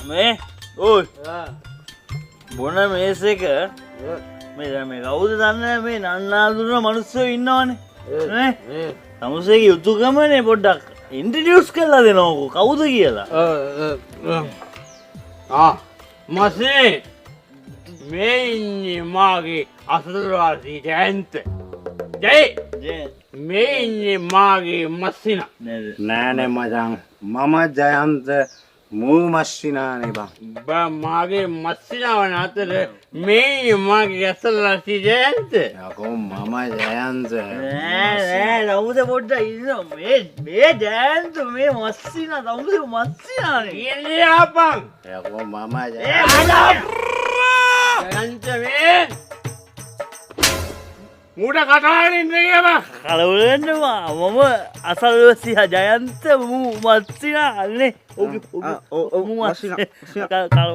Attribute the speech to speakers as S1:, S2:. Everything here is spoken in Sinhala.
S1: මේ ඔයි බොන මේස එක මේ කවුද දන්නේ මේ නන්නාඳුන මිනිස්සු ඉන්නවනේ නේ තමුසේගේ යුතුයකමනේ පොඩ්ඩක් ඉන්ට්‍රොඩියුස් කරලා දෙනවකෝ කවුද කියලා
S2: මස්නේ මේ ඉන්නේ මාගේ අසතුරුවාසී ජයන්ත ජය මේ ඉන්නේ මාගේ මස්සිනා
S3: නෑනේ මචං මම ජයන්ත මූ මස්සිනානේ බං
S2: මාගේ මස්සිනාවන අතර මේ මාගේ අසතුරුවාසී ජයන්ත
S3: යකෝ මම ජයන්ත
S1: නෑ නමුද පොඩ්ඩක් ඉන්න මේ ජයන්ත මේ මස්සිනා තමුසේ මස්සිනානේ
S2: කියන්නේ ආපන්
S3: යකෝ මම
S2: ජයන්ත මේ මූට කතාගෙන ඉන්න කියම
S1: කලවලන්නවා මම අසල්වසි ජයන්ත මූ මස්සිනා අන්නේ
S3: මස්සිනා
S1: කල